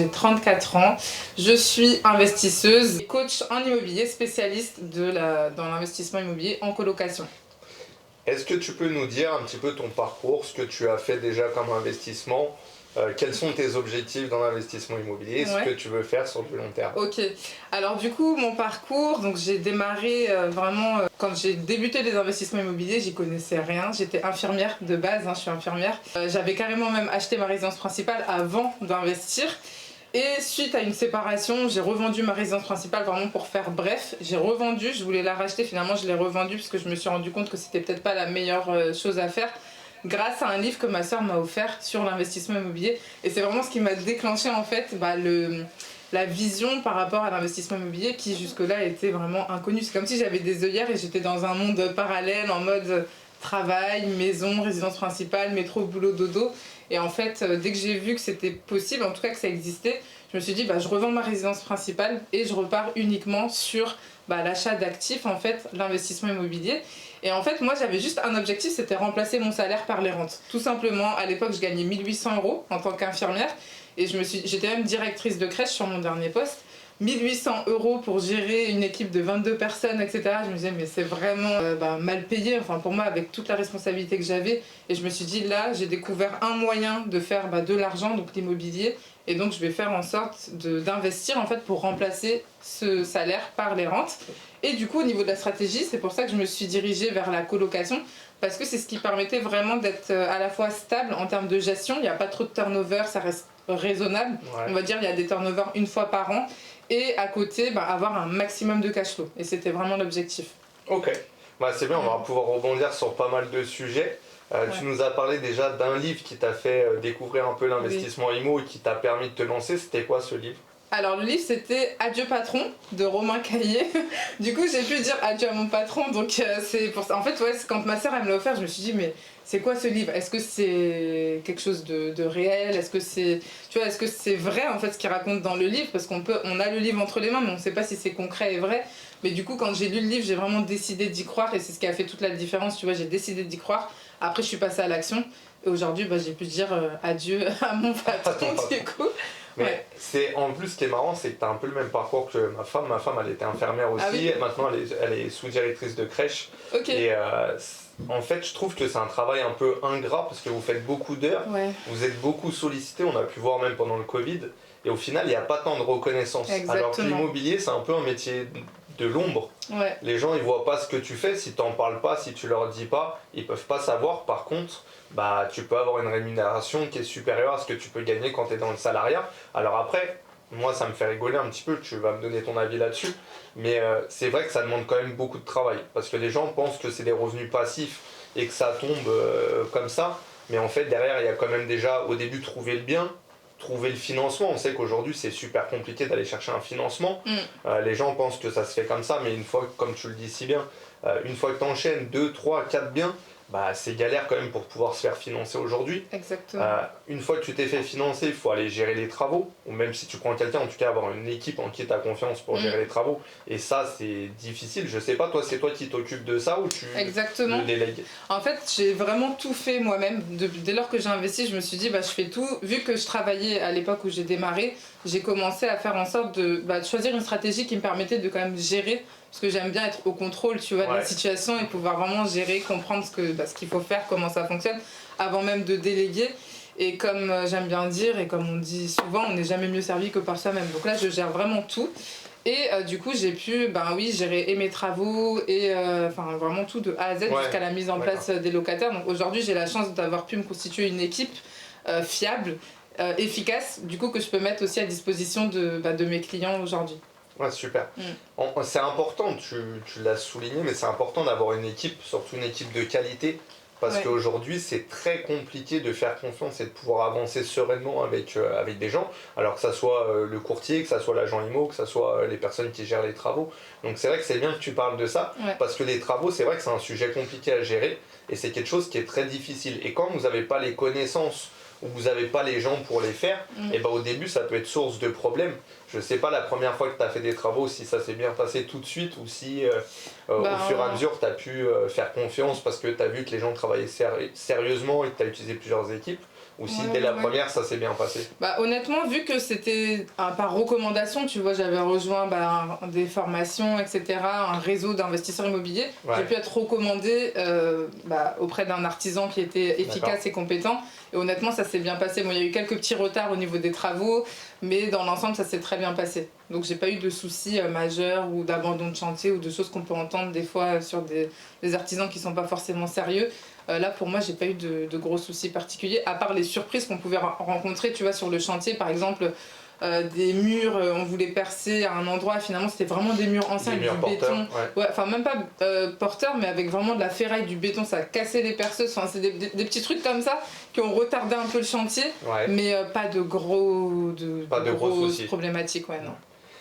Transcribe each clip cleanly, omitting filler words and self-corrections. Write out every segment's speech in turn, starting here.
j'ai 34 ans. Je suis investisseuse, coach en immobilier, spécialiste dans l'investissement immobilier en colocation. Est-ce que tu peux nous dire un petit peu ton parcours, ce que tu as fait déjà comme investissement, quels sont tes objectifs dans l'investissement immobilier, ce que tu veux faire sur du long terme? Ok, alors du coup mon parcours, donc j'ai démarré quand j'ai débuté les investissements immobiliers, j'y connaissais rien, j'étais infirmière de base, je suis infirmière. J'avais carrément même acheté ma résidence principale avant d'investir. Et suite à une séparation, j'ai revendu ma résidence principale vraiment pour faire bref. J'ai revendu, je voulais la racheter, finalement je l'ai revendue parce que je me suis rendu compte que c'était peut-être pas la meilleure chose à faire grâce à un livre que ma soeur m'a offert sur l'investissement immobilier. Et c'est vraiment ce qui m'a déclenché en fait la vision par rapport à l'investissement immobilier qui jusque-là était vraiment inconnue. C'est comme si j'avais des œillères et j'étais dans un monde parallèle en mode travail, maison, résidence principale, métro, boulot, dodo. Et en fait, dès que j'ai vu que c'était possible, en tout cas que ça existait, je me suis dit je revends ma résidence principale et je repars uniquement sur l'achat d'actifs, en fait, l'investissement immobilier. Et en fait, moi j'avais juste un objectif, c'était remplacer mon salaire par les rentes. Tout simplement, à l'époque, je gagnais 1800 € en tant qu'infirmière et j'étais même directrice de crèche sur mon dernier poste. 1800 € pour gérer une équipe de 22 personnes, etc. Je me disais, mais c'est vraiment mal payé, enfin pour moi, avec toute la responsabilité que j'avais. Et je me suis dit, là, j'ai découvert un moyen de faire de l'argent, donc l'immobilier. Et donc, je vais faire en sorte d'investir en fait pour remplacer ce salaire par les rentes. Et du coup, au niveau de la stratégie, c'est pour ça que je me suis dirigée vers la colocation. Parce que c'est ce qui permettait vraiment d'être à la fois stable en termes de gestion. Il n'y a pas trop de turnover, ça reste raisonnable. Ouais. On va dire il y a des turnovers une fois par an. Et à côté, avoir un maximum de cash flow. Et c'était vraiment l'objectif. Ok, c'est bien, on va pouvoir rebondir sur pas mal de sujets. Tu nous as parlé déjà d'un livre qui t'a fait découvrir un peu l'investissement IMO et qui t'a permis de te lancer. C'était quoi ce livre ? Alors le livre c'était Adieu patron de Romain Caillé. Du coup j'ai pu dire adieu à mon patron, donc c'est pour ça. En fait quand ma soeur elle me l'a offert, je me suis dit mais c'est quoi ce livre ? Est-ce que c'est quelque chose de réel ? Est-ce que c'est vrai en fait ce qu'il raconte dans le livre ? Parce qu'on a le livre entre les mains mais on ne sait pas si c'est concret et vrai. Mais du coup quand j'ai lu le livre j'ai vraiment décidé d'y croire et c'est ce qui a fait toute la différence, j'ai décidé d'y croire. Après je suis passée à l'action et aujourd'hui j'ai pu dire adieu à mon patron du coup. Mais en plus, ce qui est marrant, c'est que tu as un peu le même parcours que ma femme. Ma femme, elle était infirmière aussi. Ah oui. Maintenant, elle est sous-directrice de crèche. Okay. Et en fait, je trouve que c'est un travail un peu ingrat parce que vous faites beaucoup d'heures. Ouais. Vous êtes beaucoup sollicité. On a pu voir même pendant le Covid. Et au final, il n'y a pas tant de reconnaissance. Exactement. Alors que l'immobilier, c'est un peu un métier de l'ombre. Ouais. Les gens, ils voient pas ce que tu fais. Si tu n'en parles pas, si tu leur dis pas, ils peuvent pas savoir. Par contre, tu peux avoir une rémunération qui est supérieure à ce que tu peux gagner quand tu es dans le salariat. Alors après, moi ça me fait rigoler un petit peu, tu vas me donner ton avis là-dessus, mais c'est vrai que ça demande quand même beaucoup de travail, parce que les gens pensent que c'est des revenus passifs et que ça tombe comme ça, mais en fait derrière il y a quand même déjà au début trouver le bien, trouver le financement. On sait qu'aujourd'hui c'est super compliqué d'aller chercher un financement. Les gens pensent que ça se fait comme ça, mais une fois, comme tu le dis si bien, une fois que tu enchaînes 2, 3, 4 biens, c'est galère quand même pour pouvoir se faire financer aujourd'hui. Exactement. Une fois que tu t'es fait financer, il faut aller gérer les travaux, ou même si tu prends quelqu'un, en tout cas avoir une équipe en qui tu as confiance pour gérer les travaux. Et ça, c'est difficile. Je sais pas, toi, c'est toi qui t'occupes de ça ou tu le délègues ? En fait, j'ai vraiment tout fait moi-même. Dès lors que j'ai investi, je me suis dit, je fais tout. Vu que je travaillais à l'époque où j'ai démarré, j'ai commencé à faire en sorte de choisir une stratégie qui me permettait de quand même gérer. Parce que j'aime bien être au contrôle, de la situation et pouvoir vraiment gérer, comprendre ce qu'il faut faire, comment ça fonctionne, avant même de déléguer. Et comme j'aime bien dire, et comme on dit souvent, on n'est jamais mieux servi que par soi-même. Donc là, je gère vraiment tout. Et du coup, j'ai pu gérer mes travaux et vraiment tout de A à Z jusqu'à la mise en place des locataires. Donc aujourd'hui, j'ai la chance d'avoir pu me constituer une équipe fiable, efficace, du coup que je peux mettre aussi à disposition de mes clients aujourd'hui. Ouais, super. C'est important, tu l'as souligné, mais c'est important d'avoir une équipe, surtout une équipe de qualité, parce qu'aujourd'hui c'est très compliqué de faire confiance et de pouvoir avancer sereinement avec des gens, alors que ça soit le courtier, que ça soit l'agent IMO, que ça soit les personnes qui gèrent les travaux. Donc c'est vrai que c'est bien que tu parles de ça, parce que les travaux, c'est vrai que c'est un sujet compliqué à gérer, et c'est quelque chose qui est très difficile. Et quand vous n'avez pas les connaissances, ou vous n'avez pas les gens pour les faire, et au début ça peut être source de problèmes. Je sais pas la première fois que tu as fait des travaux si ça s'est bien passé tout de suite ou si au fur et à mesure tu as pu faire confiance parce que tu as vu que les gens travaillaient sérieusement et que tu as utilisé plusieurs équipes. ou si dès la première ça s'est bien passé? Bah, honnêtement, vu que c'était par recommandation, tu vois, j'avais rejoint des formations, etc., un réseau d'investisseurs immobiliers, j'ai pu être recommandé auprès d'un artisan qui était efficace et compétent. Et honnêtement, ça s'est bien passé. Bon, il y a eu quelques petits retards au niveau des travaux, mais dans l'ensemble, ça s'est très bien passé. Donc, j'ai pas eu de soucis majeurs ou d'abandon de chantier ou de choses qu'on peut entendre des fois sur des artisans qui sont pas forcément sérieux. Là, pour moi, j'ai pas eu de gros soucis particuliers, à part les surprises qu'on pouvait rencontrer, tu vois, sur le chantier. Par exemple, des murs, on voulait percer à un endroit, finalement, c'était vraiment des murs anciens avec du béton. Enfin, même pas porteurs, mais avec vraiment de la ferraille, du béton, ça a cassé les perceuses. Enfin, c'est des petits trucs comme ça qui ont retardé un peu le chantier, mais pas de grosses problématiques, non.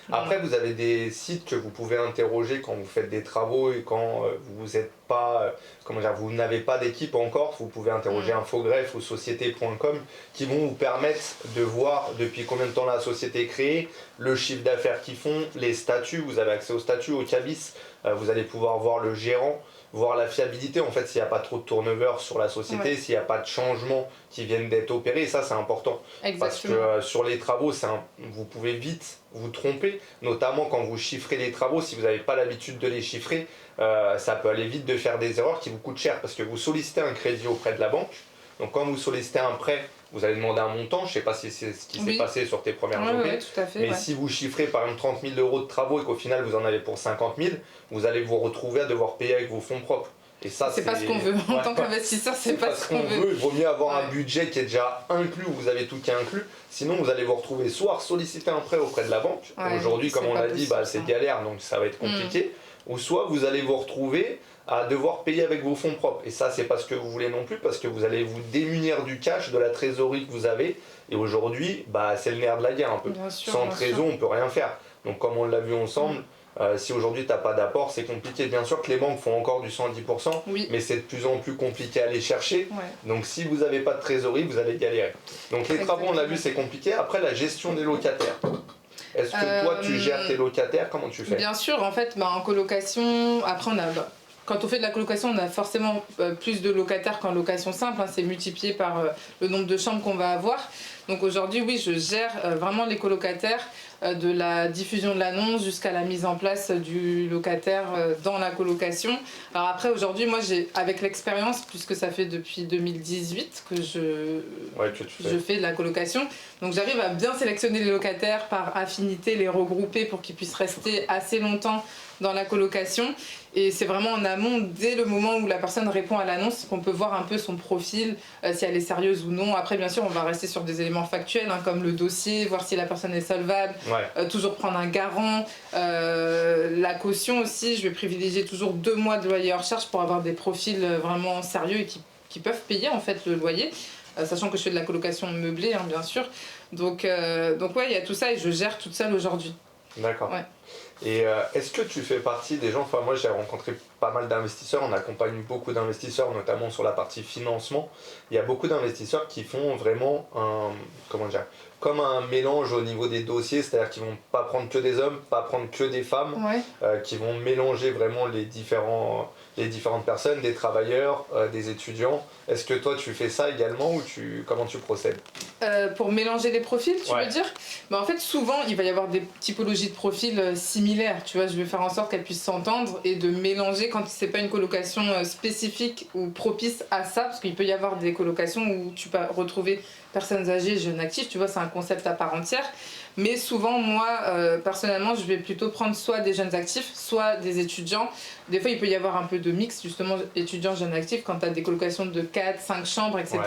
Après, vous avez des sites que vous pouvez interroger quand vous faites des travaux et quand vous êtes pas, vous n'avez pas d'équipe encore. Vous pouvez interroger Infogreffe ou société.com qui vont vous permettre de voir depuis combien de temps la société est créée, le chiffre d'affaires qu'ils font, les statuts. Vous avez accès aux statuts, au cabis. Vous allez pouvoir voir le gérant, voir la fiabilité, en fait, s'il n'y a pas trop de turnover sur la société, s'il n'y a pas de changements qui viennent d'être opérés, et ça c'est important. Exactement. Parce que sur les travaux, vous pouvez vite vous tromper, notamment quand vous chiffrez les travaux, si vous n'avez pas l'habitude de les chiffrer, ça peut aller vite de faire des erreurs qui vous coûtent cher, parce que vous sollicitez un crédit auprès de la banque, donc quand vous sollicitez un prêt, vous allez demander un montant, je ne sais pas si c'est ce qui s'est passé sur tes premières journées, tout à fait, mais si vous chiffrez par exemple 30 000 euros de travaux et qu'au final vous en avez pour 50 000, vous allez vous retrouver à devoir payer avec vos fonds propres. Et ça, c'est pas ce qu'on veut. En tant qu'investisseur, c'est pas ce qu'on veut. Il vaut mieux avoir un budget qui est déjà inclus, où vous avez tout qui est inclus. Sinon, vous allez vous retrouver soit solliciter un prêt auprès de la banque. Aujourd'hui, comme on l'a dit, c'est galère, donc ça va être compliqué. Ou soit vous allez vous retrouver à devoir payer avec vos fonds propres. Et ça, c'est pas ce que vous voulez non plus, parce que vous allez vous démunir du cash, de la trésorerie que vous avez. Et aujourd'hui, c'est le nerf de la guerre un peu. Sans trésor, on peut rien faire. Donc, comme on l'a vu ensemble, si aujourd'hui tu n'as pas d'apport, c'est compliqué. Bien sûr que les banques font encore du 110%, mais c'est de plus en plus compliqué à aller chercher. Donc si vous n'avez pas de trésorerie, vous allez galérer. Donc les travaux, on l'a vu, c'est compliqué. Après, la gestion des locataires. Est-ce que toi, tu gères tes locataires? Comment tu fais? Bien sûr, en fait, en colocation, après quand on fait de la colocation, on a forcément plus de locataires qu'en location simple. C'est multiplié par le nombre de chambres qu'on va avoir. Donc aujourd'hui, oui, je gère vraiment les colocataires, de la diffusion de l'annonce jusqu'à la mise en place du locataire dans la colocation. Alors après, aujourd'hui, moi, avec l'expérience, puisque ça fait depuis 2018 que je fais de la colocation, donc j'arrive à bien sélectionner les locataires par affinité, les regrouper pour qu'ils puissent rester assez longtemps dans la colocation. Et c'est vraiment en amont, dès le moment où la personne répond à l'annonce, qu'on peut voir un peu son profil, si elle est sérieuse ou non. Après, bien sûr, on va rester sur des éléments factuels, comme le dossier, voir si la personne est solvable, toujours prendre un garant. La caution aussi, je vais privilégier toujours 2 mois de loyer hors charge pour avoir des profils vraiment sérieux et qui peuvent payer en fait le loyer. Sachant que je fais de la colocation meublée, bien sûr. Donc il y a tout ça et je gère toute seule aujourd'hui. D'accord. Et est-ce que tu fais partie des gens, enfin moi j'ai rencontré pas mal d'investisseurs, on accompagne beaucoup d'investisseurs, notamment sur la partie financement. Il y a beaucoup d'investisseurs qui font vraiment comme un mélange au niveau des dossiers, c'est-à-dire qu'ils vont pas prendre que des hommes, pas prendre que des femmes, qui vont mélanger vraiment les différentes personnes, des travailleurs, des étudiants. Est-ce que toi tu fais ça également ou comment tu procèdes? Pour mélanger les profils, tu veux dire? En fait, souvent, il va y avoir des typologies de profils similaires. Tu vois, je vais faire en sorte qu'elles puissent s'entendre et de mélanger quand c'est pas une colocation spécifique ou propice à ça, parce qu'il peut y avoir des colocations où tu peux retrouver personnes âgées, jeunes actifs, tu vois, c'est un concept à part entière. Mais souvent, moi, personnellement, je vais plutôt prendre soit des jeunes actifs, soit des étudiants. Des fois, il peut y avoir un peu de mix, justement, étudiants, jeunes actifs, quand tu as des colocations de 4, 5 chambres, etc.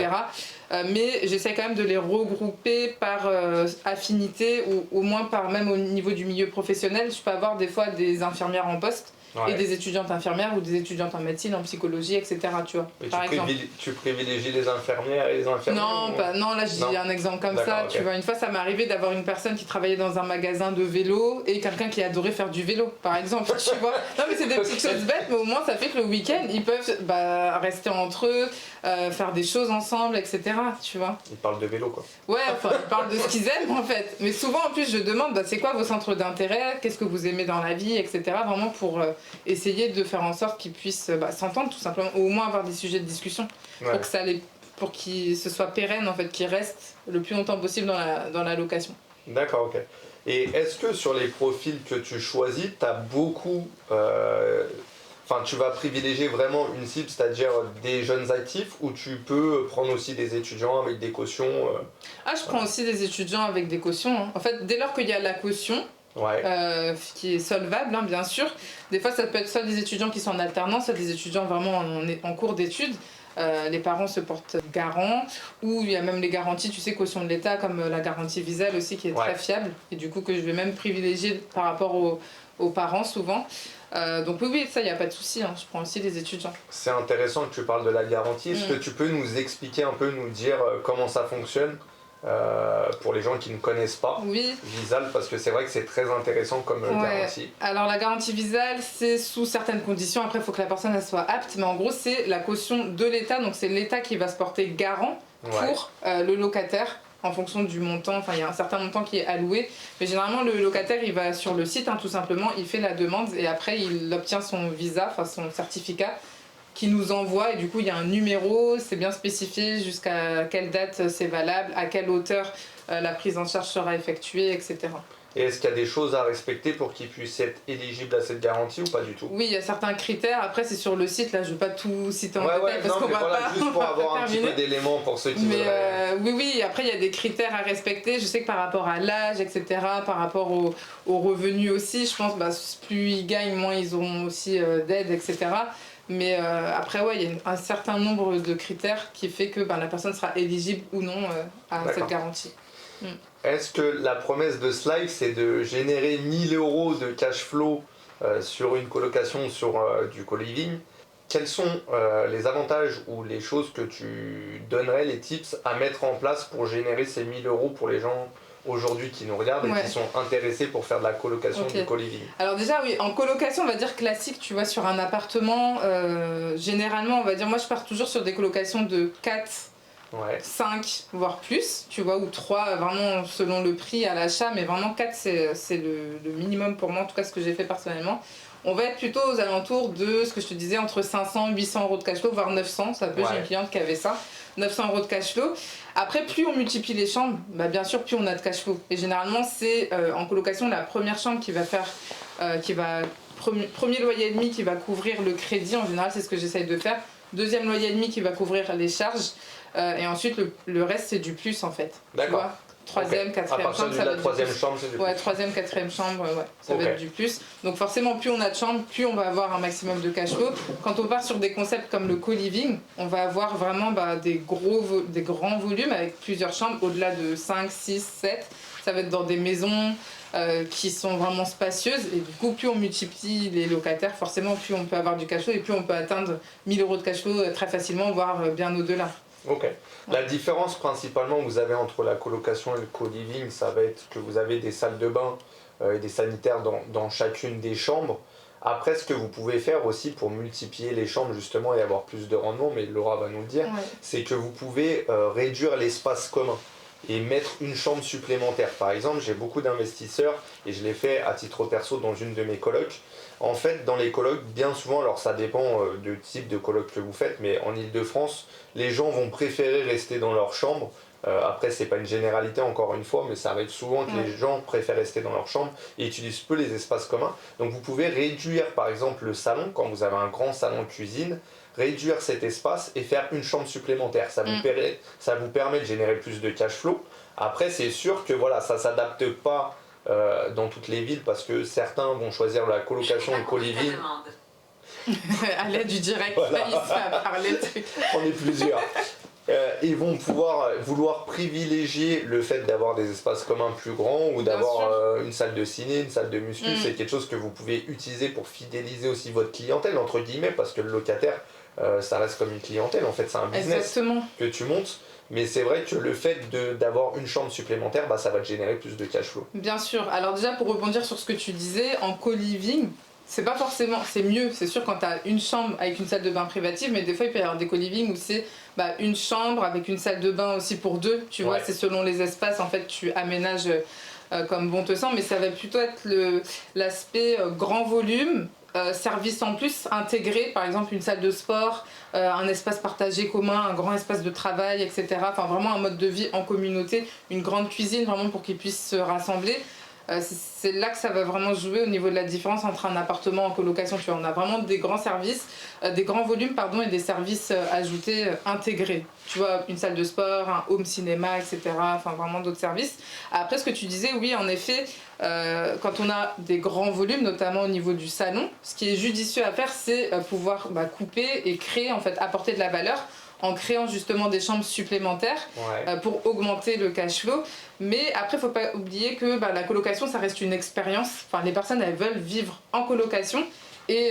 Mais j'essaie quand même de les regrouper par affinité, ou au moins même au niveau du milieu professionnel. Je peux avoir des fois des infirmières en poste, et des étudiantes infirmières ou des étudiantes en médecine, en psychologie, etc. Tu vois, tu privilégies les infirmières et les infirmiers? Non, là je dis un exemple comme ça. Tu vois, une fois ça m'est arrivé d'avoir une personne qui travaillait dans un magasin de vélo et quelqu'un qui adorait faire du vélo, par exemple. Tu vois, non mais c'est des petites choses bêtes, mais au moins ça fait que le week-end ils peuvent rester entre eux, faire des choses ensemble, etc. Tu vois. Ils parlent de vélo quoi. Ouais, enfin ils parlent de ce qu'ils aiment en fait. Mais souvent en plus je demande c'est quoi vos centres d'intérêt, qu'est-ce que vous aimez dans la vie, etc. Vraiment pour essayer de faire en sorte qu'ils puissent s'entendre tout simplement, ou au moins avoir des sujets de discussion pour pour qu'il se soit pérenne, en fait, qu'il reste le plus longtemps possible dans la location. D'accord, ok. Et est-ce que sur les profils que tu choisis, tu as beaucoup... Enfin, tu vas privilégier vraiment une cible, c'est-à-dire des jeunes actifs, ou tu peux prendre aussi des étudiants avec des cautions Ah, je prends aussi des étudiants avec des cautions. Hein. En fait, dès lors qu'il y a la caution, qui est solvable, hein, bien sûr, des fois ça peut être soit des étudiants qui sont en alternance, soit des étudiants vraiment en cours d'études. Les parents se portent garants, ou il y a même les garanties, tu sais, caution de l'État, comme la garantie Visale aussi, qui est très fiable, et du coup que je vais même privilégier par rapport aux parents souvent. Donc oui, ça, il n'y a pas de souci, hein. Je prends aussi des étudiants. C'est intéressant que tu parles de la garantie. Est-ce que tu peux nous expliquer un peu, nous dire comment ça fonctionne pour les gens qui ne connaissent pas Visale, parce que c'est vrai que c'est très intéressant comme garantie. Alors la garantie Visale, c'est sous certaines conditions, après il faut que la personne elle soit apte, mais en gros c'est la caution de l'État, donc c'est l'État qui va se porter garant pour le locataire en fonction du montant, enfin il y a un certain montant qui est alloué, mais généralement le locataire il va sur le site, hein, tout simplement, il fait la demande et après il obtient son visa, enfin son certificat qui nous envoie, et du coup il y a un numéro, c'est bien spécifié jusqu'à quelle date c'est valable, à quelle hauteur la prise en charge sera effectuée, etc. Et est-ce qu'il y a des choses à respecter pour qu'ils puissent être éligibles à cette garantie ou pas du tout? Oui, il y a certains critères. Après, c'est sur le site. Là, je ne vais pas tout citer en détail parce qu'on va pas. Juste pour avoir un petit peu d'éléments pour ceux qui voudraient. Oui. Après, il y a des critères à respecter. Je sais que par rapport à l'âge, etc., par rapport aux revenus aussi, je pense, plus ils gagnent, moins ils auront aussi d'aide, etc. Mais après, il y a un certain nombre de critères qui fait que la personne sera éligible ou non à cette garantie. Est-ce que la promesse de Slive, c'est de générer 1000 € de cash flow sur une colocation sur du co-living? Quels sont les avantages ou les choses que tu donnerais, les tips à mettre en place pour générer ces 1000 € pour les gens aujourd'hui qui nous regardent et qui sont intéressés pour faire de la colocation du co-living? Alors déjà, oui, en colocation, on va dire classique, tu vois, sur un appartement, généralement, on va dire, moi je pars toujours sur des colocations de 4, 5 voire plus, tu vois, ou 3 vraiment selon le prix à l'achat, mais vraiment 4 c'est le minimum pour moi, en tout cas ce que j'ai fait personnellement. On va être plutôt aux alentours de ce que je te disais, entre 500 800 € de cash flow, voire 900, ça peut, j'ai une cliente qui avait ça, 900 € de cash flow. Après, plus on multiplie les chambres, bien sûr, plus on a de cash flow. Et généralement, c'est en colocation la première chambre qui va faire, premier loyer et demi qui va couvrir le crédit, en général c'est ce que j'essaye de faire. Deuxième loyer et demi qui va couvrir les charges. Et ensuite, le reste, c'est du plus en fait. D'accord. Troisième, quatrième chambre, ça va être du plus. Troisième chambre, c'est du plus. Troisième, quatrième chambre, ça va être du plus. Donc forcément, plus on a de chambres, plus on va avoir un maximum de cash flow. Quand on part sur des concepts comme le co-living, on va avoir vraiment des grands volumes avec plusieurs chambres, au-delà de 5, 6, 7. Ça va être dans des maisons qui sont vraiment spacieuses. Et du coup, plus on multiplie les locataires, forcément, plus on peut avoir du cash flow et plus on peut atteindre 1000 € de cash flow très facilement, voire bien au-delà. Ok. La différence principalement que vous avez entre la colocation et le co-living, ça va être que vous avez des salles de bain et des sanitaires dans chacune des chambres. Après, ce que vous pouvez faire aussi pour multiplier les chambres justement et avoir plus de rendement, mais Laura va nous le dire, c'est que vous pouvez réduire l'espace commun et mettre une chambre supplémentaire. Par exemple, j'ai beaucoup d'investisseurs et je l'ai fait à titre perso dans une de mes colocs. En fait, dans les colocs, bien souvent, alors ça dépend du type de coloc que vous faites, mais en Ile-de-France, les gens vont préférer rester dans leur chambre. Après, c'est pas une généralité encore une fois, mais ça arrive souvent que les gens préfèrent rester dans leur chambre et utilisent peu les espaces communs. Donc vous pouvez réduire par exemple le salon, quand vous avez un grand salon cuisine, réduire cet espace et faire une chambre supplémentaire. Ça vous permet de générer plus de cash flow. Après, c'est sûr que voilà, ça s'adapte pas dans toutes les villes parce que certains vont choisir la colocation et le co-living. À l'aide du direct, il va parler. On est plusieurs. Ils vont vouloir privilégier le fait d'avoir des espaces communs plus grands ou d'avoir une salle de ciné, une salle de muscu. C'est quelque chose que vous pouvez utiliser pour fidéliser aussi votre clientèle, entre guillemets, parce que le locataire, ça reste comme une clientèle. En fait, c'est un business que tu montes. Mais c'est vrai que le fait d'avoir une chambre supplémentaire, ça va te générer plus de cash flow. Bien sûr. Alors déjà, pour rebondir sur ce que tu disais, en co-living, c'est pas forcément, c'est mieux, c'est sûr quand tu as une chambre avec une salle de bain privative, mais des fois il peut y avoir des co-living où c'est une chambre avec une salle de bain aussi pour deux, tu vois, c'est selon les espaces, en fait tu aménages comme bon te semble, mais ça va plutôt être l'aspect grand volume services en plus intégrés, par exemple une salle de sport, un espace partagé commun, un grand espace de travail, etc. Enfin vraiment un mode de vie en communauté, une grande cuisine vraiment pour qu'ils puissent se rassembler. C'est là que ça va vraiment jouer au niveau de la différence entre un appartement en colocation. Tu vois, on a vraiment des grands services, des grands volumes pardon, et des services ajoutés intégrés. Tu vois, une salle de sport, un home cinéma, etc. Enfin vraiment d'autres services. Après ce que tu disais, oui en effet, quand on a des grands volumes, notamment au niveau du salon, ce qui est judicieux à faire, c'est pouvoir couper et créer, en fait, apporter de la valeur en créant justement des chambres supplémentaires pour augmenter le cash flow. Mais après, il ne faut pas oublier que la colocation, ça reste une expérience. Enfin, les personnes, elles veulent vivre en colocation et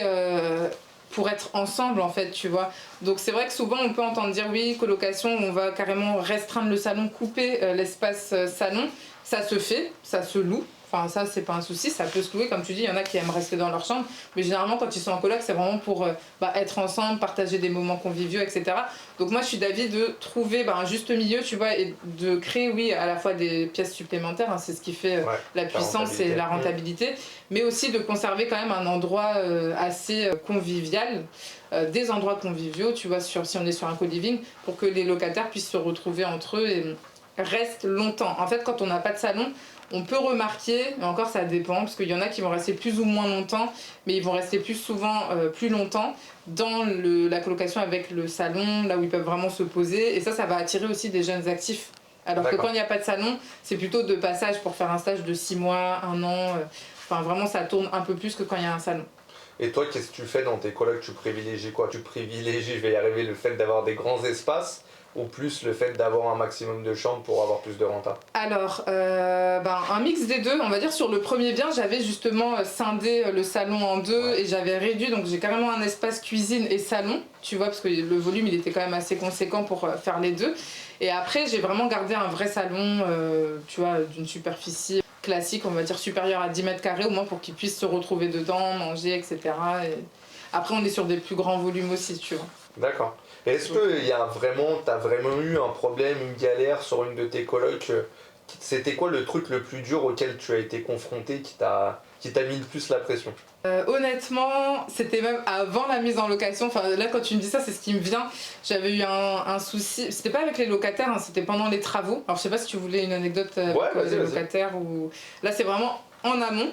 pour être ensemble, en fait, tu vois. Donc c'est vrai que souvent, on peut entendre dire oui, colocation, on va carrément restreindre le salon, couper l'espace salon. Ça se fait, ça se loue. Enfin, ça, c'est pas un souci, ça peut se louer. Comme tu dis, il y en a qui aiment rester dans leur chambre. Mais généralement, quand ils sont en coloc, c'est vraiment pour être ensemble, partager des moments conviviaux, etc. Donc moi, je suis d'avis de trouver un juste milieu, tu vois, et de créer, oui, à la fois des pièces supplémentaires. Hein, c'est ce qui fait la puissance et la rentabilité. Mais aussi de conserver quand même un endroit assez convivial. Des endroits conviviaux, tu vois, si on est sur un co-living, pour que les locataires puissent se retrouver entre eux et restent longtemps. En fait, quand on n'a pas de salon, on peut remarquer, mais encore ça dépend, parce qu'il y en a qui vont rester plus ou moins longtemps, mais ils vont rester plus souvent, plus longtemps dans la colocation avec le salon, là où ils peuvent vraiment se poser, et ça va attirer aussi des jeunes actifs. Alors que quand il n'y a pas de salon, c'est plutôt de passage pour faire un stage de 6 mois, 1 an, enfin vraiment ça tourne un peu plus que quand il y a un salon. Et toi, qu'est-ce que tu fais dans tes colocs? Tu privilégies quoi? Tu privilégies, je vais y arriver, le fait d'avoir des grands espaces ou plus le fait d'avoir un maximum de chambres pour avoir plus de renta? Alors, un mix des deux. On va dire sur le premier bien, j'avais justement scindé le salon en deux et j'avais réduit. Donc j'ai carrément un espace cuisine et salon, tu vois, parce que le volume il était quand même assez conséquent pour faire les deux. Et après, j'ai vraiment gardé un vrai salon, tu vois, d'une superficie classique, on va dire supérieure à 10 mètres carrés, au moins pour qu'ils puissent se retrouver dedans, manger, etc. Et après, on est sur des plus grands volumes aussi, tu vois. D'accord. Et est-ce que t'as vraiment eu un problème, une galère sur une de tes colocs? C'était quoi le truc le plus dur auquel tu as été confronté qui t'a mis le plus la pression? Honnêtement, c'était même avant la mise en location. Enfin, là, quand tu me dis ça, c'est ce qui me vient. J'avais eu un souci. C'était pas avec les locataires, hein, c'était pendant les travaux. Alors, je sais pas si tu voulais une anecdote avec les locataires ou. Là, c'est vraiment en amont.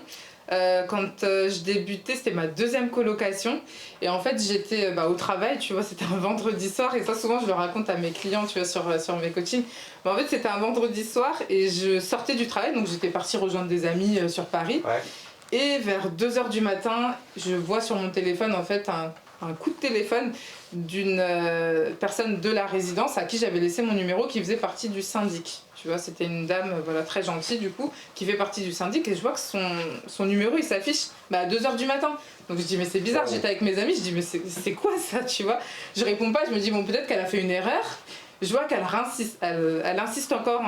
Quand je débutais, c'était ma deuxième colocation et en fait j'étais au travail, tu vois, c'était un vendredi soir et ça souvent je le raconte à mes clients, tu vois, sur mes coachings. Mais en fait c'était un vendredi soir et je sortais du travail, donc j'étais partie rejoindre des amis sur Paris et vers 2h du matin je vois sur mon téléphone en fait un coup de téléphone d'une personne de la résidence à qui j'avais laissé mon numéro qui faisait partie du syndic. Tu vois, c'était une dame très gentille du coup, qui fait partie du syndic et je vois que son numéro il s'affiche à 2h du matin. Donc je dis mais c'est bizarre, j'étais avec mes amis, je dis mais c'est quoi ça, tu vois. Je réponds pas, je me dis bon peut-être qu'elle a fait une erreur. Je vois qu'elle insiste, elle insiste encore.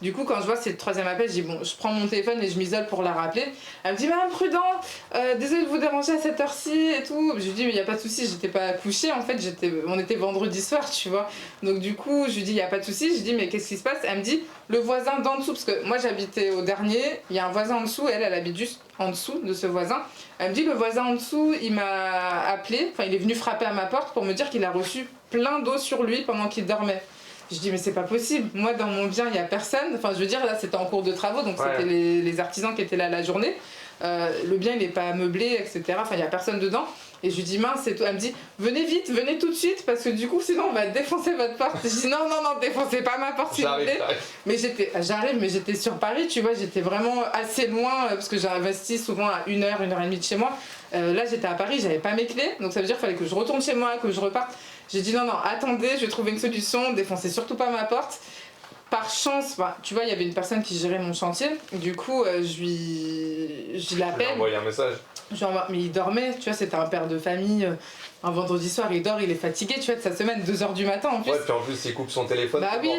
Du coup, quand je vois que c'est le troisième appel, je dis bon, je prends mon téléphone et je m'isole pour la rappeler. Elle me dit Madame Prudent, désolée de vous déranger à cette heure-ci et tout. Je lui dis mais il n'y a pas de souci, j'étais pas couchée en fait, on était vendredi soir, tu vois. Donc du coup, je lui dis il n'y a pas de souci. Je lui dis mais qu'est-ce qui se passe? Elle me dit le voisin d'en dessous, parce que moi j'habitais au dernier, il y a un voisin en dessous, elle habite juste en dessous de ce voisin. Elle me dit le voisin en dessous, il m'a appelé, enfin il est venu frapper à ma porte pour me dire qu'il a reçu plein d'eau sur lui pendant qu'il dormait. Je dis mais c'est pas possible, moi dans mon bien il y a personne, enfin je veux dire là c'était en cours de travaux donc c'était les artisans qui étaient là la journée, le bien il est pas meublé etc, enfin il y a personne dedans et je lui dis mince c'est tout, elle me dit venez vite, venez tout de suite parce que du coup sinon on va défoncer votre porte. Je dis non défoncez pas ma porte s'il vous plaît. Mais j'arrive mais j'étais sur Paris tu vois, j'étais vraiment assez loin parce que j'ai investi souvent à 1h, 1h30 de chez moi. Là j'étais à Paris, j'avais pas mes clés donc ça veut dire qu'il fallait que je retourne chez moi, que je reparte. J'ai dit non, attendez, je vais trouver une solution, défoncez surtout pas ma porte. Par chance, tu vois, il y avait une personne qui gérait mon chantier, du coup, je l'appelle. Tu lui as envoyé un message. Mais il dormait, tu vois, c'était un père de famille, un vendredi soir, il dort, il est fatigué, tu vois, de sa semaine, 2h du matin en plus. Ouais, puis en plus, il coupe son téléphone. Bah oui,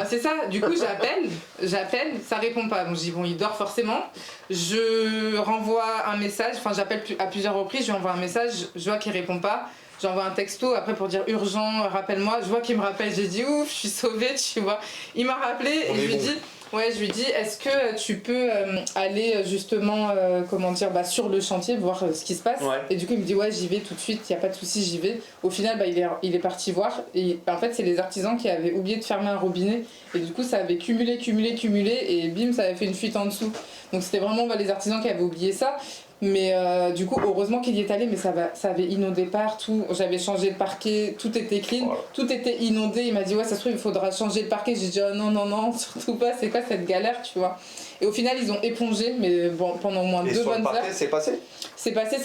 c'est ça, du coup, j'appelle, ça répond pas. Donc je dis, bon, il dort forcément. Je renvoie un message, enfin, j'appelle à plusieurs reprises, je lui envoie un message, je vois qu'il répond pas. J'envoie un texto après pour dire urgent, rappelle-moi. Je vois qu'il me rappelle, j'ai dit ouf, je suis sauvée, tu vois. Il m'a rappelé et je lui dis Ouais, je lui dis, est-ce que tu peux aller justement, sur le chantier, voir ce qui se passe. Et du coup, il me dit, ouais, j'y vais tout de suite, il n'y a pas de souci, j'y vais. Au final, il est parti voir. Et en fait, c'est les artisans qui avaient oublié de fermer un robinet. Et du coup, ça avait cumulé. Et bim, ça avait fait une fuite en dessous. Donc, c'était vraiment les artisans qui avaient oublié ça. Mais du coup, heureusement qu'il y est allé, mais ça avait inondé partout. J'avais changé le parquet, tout était clean, tout était inondé. Il m'a dit, ouais, ça se trouve, il faudra changer le parquet. J'ai dit, oh, non, surtout pas, c'est quoi cette galère, tu vois. Et au final, ils ont épongé, mais bon, pendant au moins 2 bonnes heures. C'est passé ? C'est passé,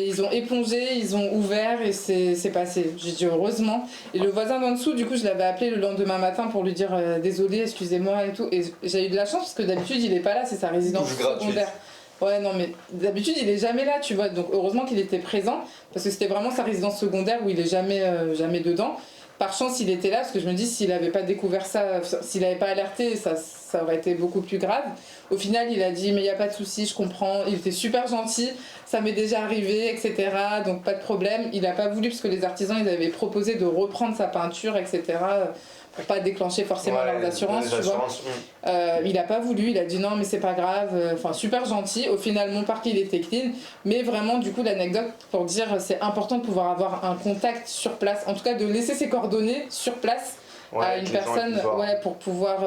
ils ont épongé, ils ont ouvert et c'est passé. J'ai dit heureusement. Et le voisin d'en dessous, du coup, je l'avais appelé le lendemain matin pour lui dire désolé, excusez-moi et tout. Et j'ai eu de la chance parce que d'habitude, il est pas là, c'est sa résidence secondaire. Ouais, non, mais d'habitude, il est jamais là, tu vois. Donc, heureusement qu'il était présent, parce que c'était vraiment sa résidence secondaire où il est jamais dedans. Par chance, il était là, parce que je me dis, s'il avait pas découvert ça, s'il avait pas alerté, ça aurait été beaucoup plus grave. Au final, il a dit, mais il n'y a pas de souci, je comprends. Il était super gentil, ça m'est déjà arrivé, etc. Donc, pas de problème. Il a pas voulu, parce que les artisans, ils avaient proposé de reprendre sa peinture, etc. Pour pas déclencher forcément leurs assurances, tu vois. Il a pas voulu, il a dit non mais c'est pas grave, enfin super gentil. Au final mon parquet il était clean, mais vraiment du coup l'anecdote pour dire c'est important de pouvoir avoir un contact sur place, en tout cas de laisser ses coordonnées sur place à une personne pour pouvoir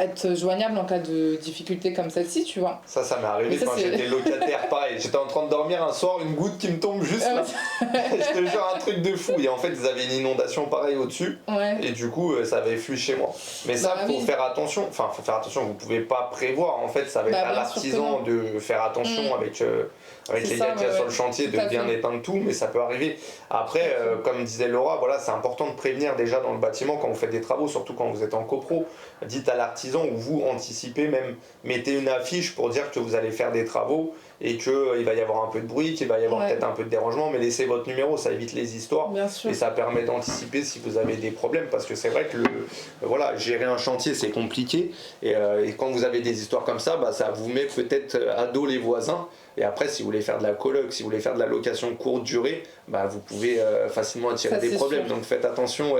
être joignable en cas de difficulté comme celle-ci, tu vois. Ça m'est arrivé quand j'étais locataire, pareil. J'étais en train de dormir un soir, une goutte qui me tombe juste là. Je te jure, un truc de fou. Et en fait, ils avaient une inondation pareil au-dessus. Et du coup, ça avait fui chez moi. Mais ça, faut faire attention. Enfin, faut faire attention, vous pouvez pas prévoir. En fait, ça va être à l'artisan de faire attention avec les gars qui sont sur le chantier, de bien éteindre tout, mais ça peut arriver. Après, comme disait Laura, voilà, c'est important de prévenir déjà dans le bâtiment quand vous faites des travaux, surtout quand vous êtes en copro. Dites à l'artisan ou vous anticipez même, mettez une affiche pour dire que vous allez faire des travaux et qu'il va y avoir un peu de bruit, qu'il va y avoir peut-être un peu de dérangement, mais laissez votre numéro, ça évite les histoires et ça permet d'anticiper si vous avez des problèmes, parce que c'est vrai que gérer un chantier c'est compliqué et quand vous avez des histoires comme ça, ça vous met peut-être à dos les voisins. Et après, si vous voulez faire de la coloc, si vous voulez faire de la location courte durée, vous pouvez facilement attirer des problèmes. Donc faites attention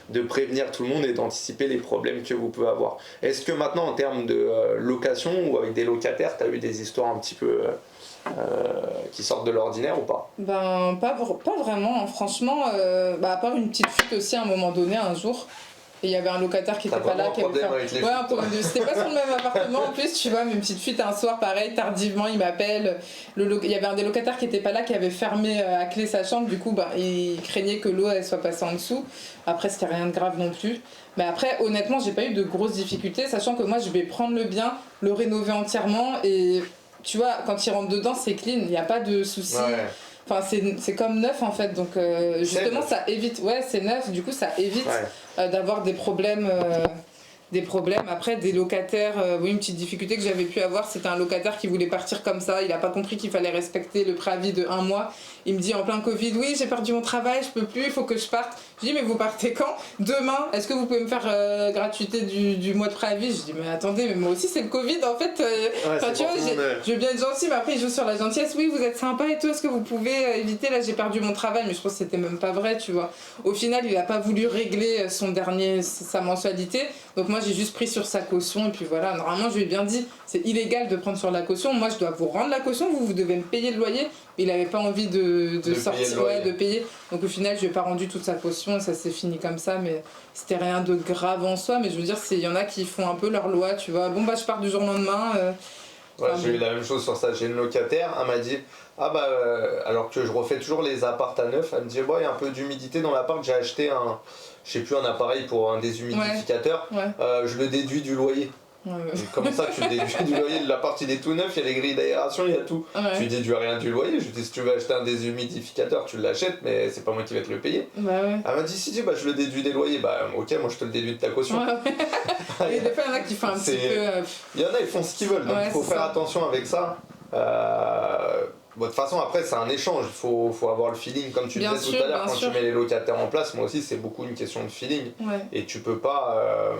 de prévenir tout le monde et d'anticiper les problèmes que vous pouvez avoir. Est-ce que maintenant, en termes de location ou avec des locataires, tu as eu des histoires un petit peu qui sortent de l'ordinaire ou pas ? Pas vraiment. Franchement, à part une petite fuite aussi à un moment donné, un jour. Et il y avait un locataire qui était pas là, qui avait fait un problème. C'était pas sur le même appartement en plus, tu vois, mais une petite fuite un soir, pareil, tardivement, il m'appelle. Il y avait un des locataires qui était pas là, qui avait fermé à clé sa chambre, du coup, il craignait que l'eau elle soit passée en dessous. Après, c'était rien de grave non plus. Mais après, honnêtement, j'ai pas eu de grosses difficultés, sachant que moi, je vais prendre le bien, le rénover entièrement, et tu vois, quand il rentre dedans, c'est clean, il n'y a pas de soucis. Enfin, c'est comme neuf en fait, donc justement ça évite, c'est neuf, du coup ça évite d'avoir des problèmes. Après, des locataires, une petite difficulté que j'avais pu avoir, c'était un locataire qui voulait partir comme ça, il a pas compris qu'il fallait respecter le préavis de 1 mois. Il me dit en plein Covid, oui j'ai perdu mon travail, je peux plus, il faut que je parte. Je dis mais vous partez quand ? Demain, est-ce que vous pouvez me faire gratuité du mois de préavis ? Je dis mais attendez, mais moi aussi c'est le Covid en fait. Tu vois, je veux bien être gentil, mais après il joue sur la gentillesse, oui vous êtes sympa et tout, est-ce que vous pouvez éviter, là j'ai perdu mon travail, mais je pense que c'était même pas vrai, tu vois. Au final il a pas voulu régler sa mensualité, donc moi j'ai juste pris sur sa caution et puis voilà, normalement je lui ai bien dit c'est illégal de prendre sur la caution, moi je dois vous rendre la caution, vous devez me payer le loyer. Il avait pas envie de sortir, de payer. Donc au final, je lui ai pas rendu toute sa caution et ça s'est fini comme ça, mais c'était rien de grave en soi. Mais je veux dire, il y en a qui font un peu leur loi, tu vois. Bon, je pars du jour au lendemain. J'ai eu la même chose sur ça. J'ai une locataire, elle m'a dit alors que je refais toujours les apparts à neuf, elle me dit il y a un peu d'humidité dans l'appart, j'ai acheté un appareil pour un déshumidificateur, je le déduis du loyer. Comme ça tu déduis du loyer de l'appart, il est tout neuf, il y a les grilles d'aération, il y a tout. Tu déduis rien du loyer. Je dis si tu veux acheter un déshumidificateur tu l'achètes, mais c'est pas moi qui vais te le payer. Elle m'a dit si je le déduis des loyers, ok moi je te le déduis de ta caution. Et des fois il y en a qui font un petit peu. Il y en a ils font ce qu'ils veulent, donc il faut faire attention avec ça. De toute façon après c'est un échange, il faut avoir le feeling comme tu disais tout à l'heure quand tu mets les locataires en place. Moi aussi c'est beaucoup une question de feeling et tu peux pas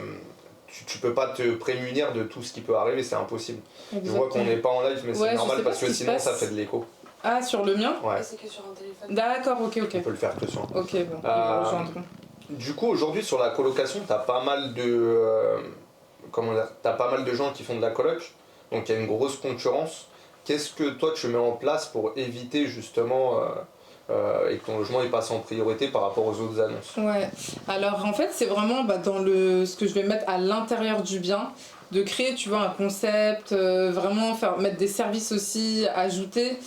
te prémunir de tout ce qui peut arriver, c'est impossible. Je vois qu'on n'est pas en live mais c'est normal parce que sinon ça fait de l'écho. Ah sur le mien ? C'est que sur un téléphone. D'accord, ok. On peut le faire que sur un téléphone. Ok, bon, Du coup aujourd'hui sur la colocation t'as pas mal de comment dire, t'as pas mal de gens qui font de la coloc, donc il y a une grosse concurrence. Qu'est-ce que toi tu mets en place pour éviter justement et que ton logement il passe en priorité par rapport aux autres annonces? Ouais, alors en fait c'est vraiment dans ce que je vais mettre à l'intérieur du bien, de créer tu vois un concept, vraiment mettre des services aussi ajoutés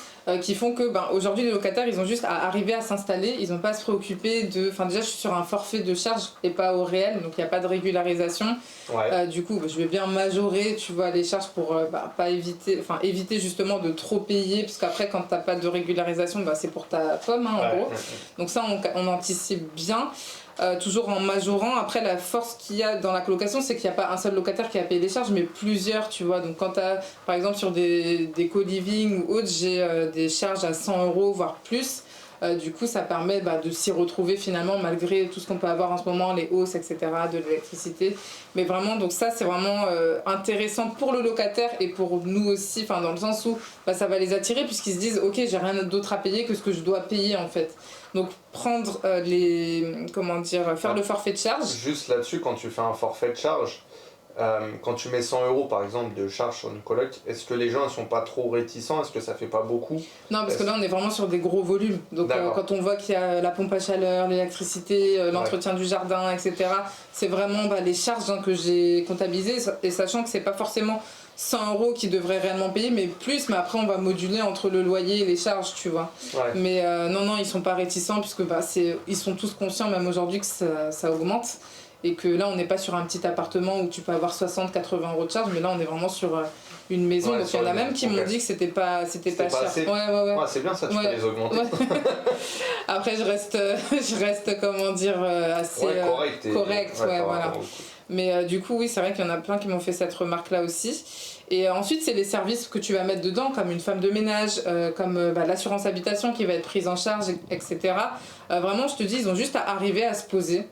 qui font que aujourd'hui les locataires ils ont juste à arriver à s'installer, ils n'ont pas à se préoccuper de... Enfin déjà je suis sur un forfait de charge et pas au réel, donc il n'y a pas de régularisation. Ouais. Du coup je vais bien majorer tu vois les charges pour pas éviter justement de trop payer, parce qu'après quand t'as pas de régularisation c'est pour ta pomme en gros. Donc ça on anticipe bien. Toujours en majorant. Après la force qu'il y a dans la colocation, c'est qu'il n'y a pas un seul locataire qui a payé les charges mais plusieurs, tu vois. Donc quand tu as par exemple sur des co-living ou autres, j'ai des charges à 100 € voire plus. Du coup ça permet de s'y retrouver finalement malgré tout ce qu'on peut avoir en ce moment, les hausses etc, de l'électricité. Mais vraiment donc ça c'est vraiment intéressant pour le locataire et pour nous aussi, dans le sens où ça va les attirer puisqu'ils se disent ok j'ai rien d'autre à payer que ce que je dois payer en fait. Donc prendre faire le forfait de charge. Juste là-dessus, quand tu fais un forfait de charge, quand tu mets 100 € par exemple de charge sur une coloc, est-ce que les gens ne sont pas trop réticents? Est-ce que ça fait pas beaucoup? Non, parce que là on est vraiment sur des gros volumes. Donc quand on voit qu'il y a la pompe à chaleur, l'électricité, l'entretien du jardin, etc., c'est vraiment les charges que j'ai comptabilisées, et sachant que c'est pas forcément 100 € qu'ils devraient réellement payer, mais plus, mais après on va moduler entre le loyer et les charges, tu vois. Mais non, ils sont pas réticents, puisque ils sont tous conscients, même aujourd'hui, que ça augmente. Et que là on n'est pas sur un petit appartement où tu peux avoir 60-80 € de charge, mais là on est vraiment sur une maison. Donc il y en a même qui m'ont dit que c'était pas cher. Assez... Ouais. C'est bien ça, tu peux les augmenter. Après je reste comment dire assez correct, voilà. Mais du coup oui c'est vrai qu'il y en a plein qui m'ont fait cette remarque là aussi. Et ensuite c'est les services que tu vas mettre dedans, comme une femme de ménage, comme l'assurance habitation qui va être prise en charge, etc. Vraiment je te dis ils ont juste à arriver à se poser.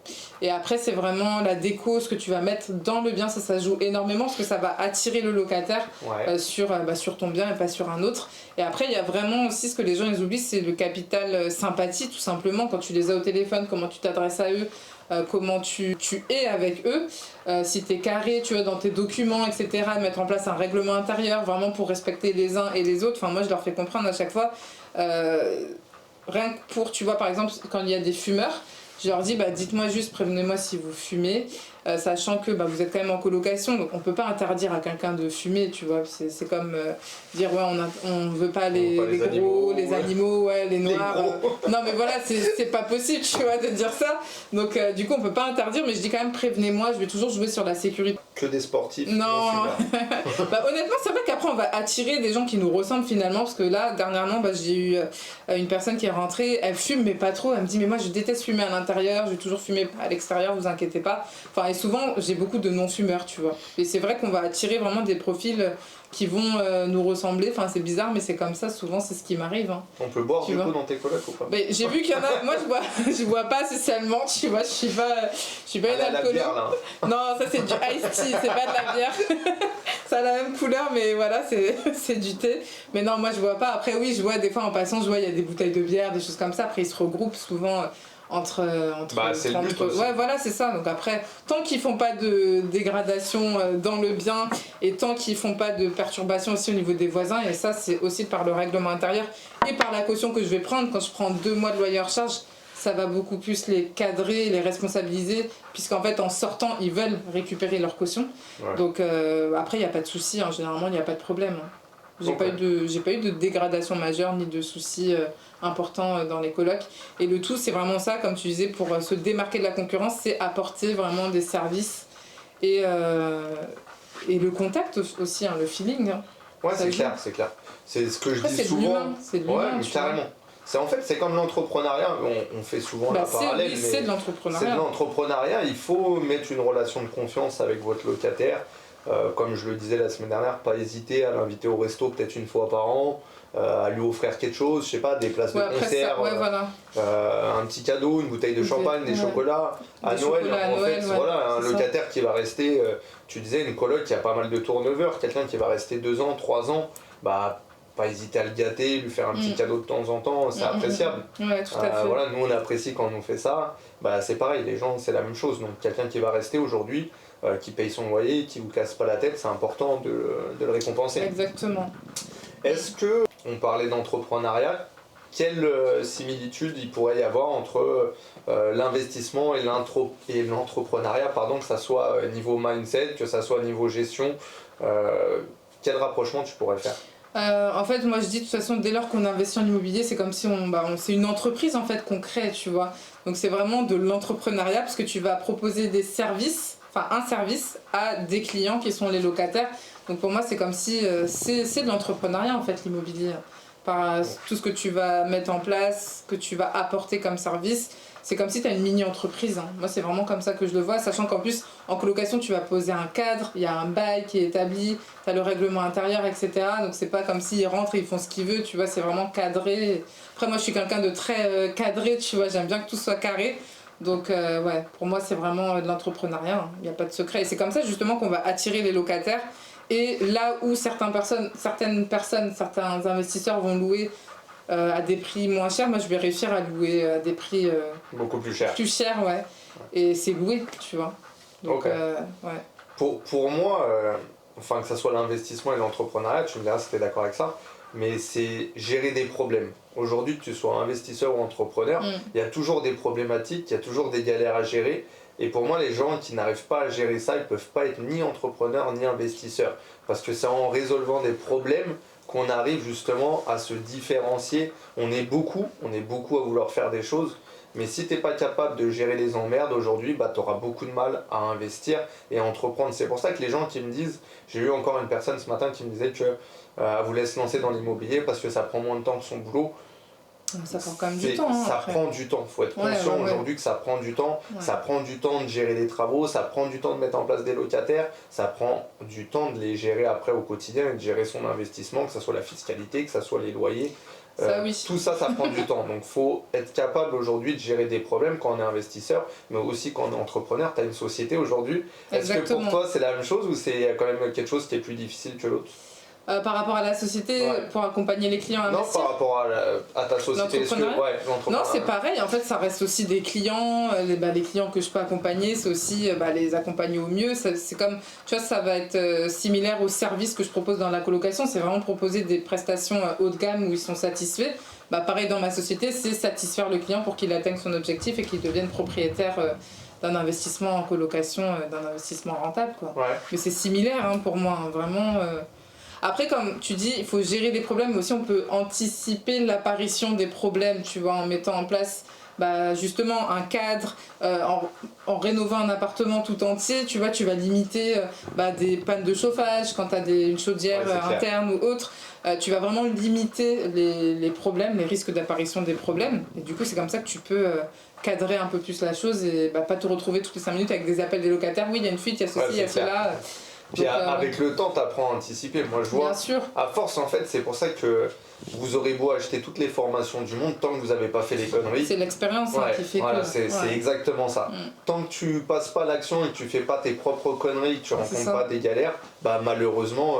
Et après c'est vraiment la déco, ce que tu vas mettre dans le bien, ça joue énormément parce que ça va attirer le locataire sur ton bien et pas sur un autre. Et après il y a vraiment aussi ce que les gens ils oublient, c'est le capital sympathie, tout simplement. Quand tu les as au téléphone, comment tu t'adresses à eux, comment tu es avec eux, si tu es carré tu vois, dans tes documents etc, mettre en place un règlement intérieur vraiment pour respecter les uns et les autres. Moi je leur fais comprendre à chaque fois, rien que pour tu vois par exemple quand il y a des fumeurs, je leur dis dites-moi juste, prévenez-moi si vous fumez, sachant que vous êtes quand même en colocation, donc on peut pas interdire à quelqu'un de fumer, tu vois. C'est comme dire on veut pas les gros, les animaux, les noirs. Non mais voilà, c'est pas possible, tu vois, de dire ça. Donc du coup on peut pas interdire, mais je dis quand même prévenez-moi, je vais toujours jouer sur la sécurité. Que des sportifs. Non. Honnêtement c'est vrai qu'après on va attirer des gens qui nous ressemblent finalement, parce que là dernièrement j'ai eu une personne qui est rentrée, elle fume mais pas trop, elle me dit mais moi je déteste fumer à l'intérieur, je vais toujours fumer à l'extérieur, vous inquiétez pas. Et souvent j'ai beaucoup de non-fumeurs, tu vois. Et c'est vrai qu'on va attirer vraiment des profils qui vont nous ressembler. C'est bizarre mais c'est comme ça, souvent c'est ce qui m'arrive. On peut boire du coup dans tes colocs ou pas? Mais j'ai vu qu'il y en a, moi je bois pas spécialement, tu vois, je suis pas une alcoolique. Non, ça c'est du iced tea, c'est pas de la bière. Ça a la même couleur mais voilà, c'est du thé. Mais non, moi je bois pas. Après oui, je vois des fois en passant, je vois il y a des bouteilles de bière, des choses comme ça. Après ils se regroupent souvent entre c'est le but aussi. Ouais voilà c'est ça. Donc après tant qu'ils font pas de dégradation dans le bien et tant qu'ils font pas de perturbation aussi au niveau des voisins, et ça c'est aussi par le règlement intérieur et par la caution que je vais prendre quand je prends 2 mois de loyer hors charge, ça va beaucoup plus les cadrer, les responsabiliser, puisqu'en fait en sortant ils veulent récupérer leur caution. Donc après il n'y a pas de souci, généralement il n'y a pas de problème. J'ai pas eu de dégradation majeure ni de soucis importants dans les colocs. Et le tout c'est vraiment ça, comme tu disais, pour se démarquer de la concurrence, c'est apporter vraiment des services et le contact aussi, le feeling. Ouais, c'est clair. C'est ce que je dis souvent. C'est de l'humain, carrément. C'est comme l'entrepreneuriat, on fait souvent la parallèle, mais c'est de l'entrepreneuriat. C'est de l'entrepreneuriat, il faut mettre une relation de confiance avec votre locataire. Comme je le disais la semaine dernière, pas hésiter à l'inviter au resto peut-être une fois par an, à lui offrir quelque chose, je sais pas, des places de concert, un petit cadeau, une bouteille de champagne, des chocolats, à Noël. Un locataire qui va rester, tu disais une coloc qui a pas mal de turnover, quelqu'un qui va rester 2 ans, 3 ans, pas hésiter à le gâter, lui faire un petit cadeau de temps en temps, c'est appréciable. Ouais, tout à fait. Voilà, nous on apprécie quand on fait ça, bah, c'est pareil, les gens c'est la même chose. Donc quelqu'un qui va rester aujourd'hui, qui paye son loyer, qui vous casse pas la tête, c'est important de le récompenser. Exactement. Est-ce que, on parlait d'entrepreneuriat, quelle similitude il pourrait y avoir entre l'investissement et l'entrepreneuriat, pardon, que ça soit niveau mindset, que ça soit niveau gestion, quel rapprochement tu pourrais faire? En fait, moi je dis de toute façon, dès lors qu'on investit en immobilier, c'est comme si c'est une entreprise en fait qu'on crée, tu vois. Donc c'est vraiment de l'entrepreneuriat parce que tu vas proposer des services, enfin un service à des clients qui sont les locataires. Donc pour moi, c'est comme si c'est de l'entrepreneuriat en fait, l'immobilier. Par tout ce que tu vas mettre en place, que tu vas apporter comme service, c'est comme si tu as une mini-entreprise. Hein. Moi, c'est vraiment comme ça que je le vois, sachant qu'en plus, en colocation, tu vas poser un cadre, il y a un bail qui est établi, tu as le règlement intérieur, etc. Donc, c'est pas comme s'ils rentrent et ils font ce qu'ils veulent, tu vois, c'est vraiment cadré. Après, moi, je suis quelqu'un de très cadré, tu vois, j'aime bien que tout soit carré. Donc, ouais, pour moi, c'est vraiment de l'entrepreneuriat, il n'y a pas de secret. Et c'est comme ça, justement, qu'on va attirer les locataires. Et là où certaines personnes, certains investisseurs vont louer à des prix moins chers, moi je vais réussir à louer à des prix beaucoup plus cher. Plus chers, ouais. Et c'est loué, tu vois. Donc, ouais. Pour moi, enfin que ce soit l'investissement et l'entrepreneuriat, tu me diras si tu es d'accord avec ça, mais c'est gérer des problèmes. Aujourd'hui, que tu sois investisseur ou entrepreneur, il y a toujours des problématiques, il y a toujours des galères à gérer. Et pour moi, les gens qui n'arrivent pas à gérer ça, ils ne peuvent pas être ni entrepreneurs ni investisseurs. Parce que c'est en résolvant des problèmes qu'on arrive justement à se différencier. On est beaucoup à vouloir faire des choses. Mais si tu n'es pas capable de gérer les emmerdes aujourd'hui, bah, tu auras beaucoup de mal à investir et à entreprendre. C'est pour ça que les gens qui me disent, j'ai eu encore une personne ce matin qui me disait qu'elle voulait se lancer dans l'immobilier parce que ça prend moins de temps que son boulot. Ça prend quand même du temps. Ça prend du temps. Il faut être conscient aujourd'hui que ça prend du temps. Ouais. Ça prend du temps de gérer les travaux, ça prend du temps de mettre en place des locataires, ça prend du temps de les gérer après au quotidien et de gérer son investissement, que ce soit la fiscalité, que ce soit les loyers. Oui. Tout ça, ça prend du temps. Donc il faut être capable aujourd'hui de gérer des problèmes quand on est investisseur, mais aussi quand on est entrepreneur. Tu as une société aujourd'hui. Est-ce que pour toi c'est la même chose ou c'est quand même quelque chose qui est plus difficile que l'autre? Par rapport à la société, pour accompagner les clients à investir. Non, par rapport à ta société. Non, c'est pareil. En fait, ça reste aussi des clients. Les clients que je peux accompagner, c'est aussi les accompagner au mieux. C'est comme, tu vois, ça va être similaire aux services que je propose dans la colocation. C'est vraiment proposer des prestations haut de gamme où ils sont satisfaits. Pareil, dans ma société, c'est satisfaire le client pour qu'il atteigne son objectif et qu'il devienne propriétaire d'un investissement en colocation, d'un investissement rentable, quoi. Ouais. Mais c'est similaire pour moi, hein, vraiment. Après, comme tu dis, il faut gérer les problèmes, mais aussi on peut anticiper l'apparition des problèmes, tu vois, en mettant en place justement un cadre, en rénovant un appartement tout entier, tu vois, tu vas limiter des pannes de chauffage quand tu as une chaudière interne ou autre. Tu vas vraiment limiter les problèmes, les risques d'apparition des problèmes. Et du coup, c'est comme ça que tu peux cadrer un peu plus la chose et pas te retrouver toutes les 5 minutes avec des appels des locataires. Oui, il y a une fuite, il y a ceci, il y a cela. Puis avec le temps, tu apprends à anticiper. Moi, je vois, à force, en fait, c'est pour ça que vous aurez beau acheter toutes les formations du monde, tant que vous n'avez pas fait les conneries. C'est l'expérience qui fait voilà, que... c'est exactement ça. Tant que tu passes pas l'action et que tu fais pas tes propres conneries, que tu rencontres pas des galères, malheureusement,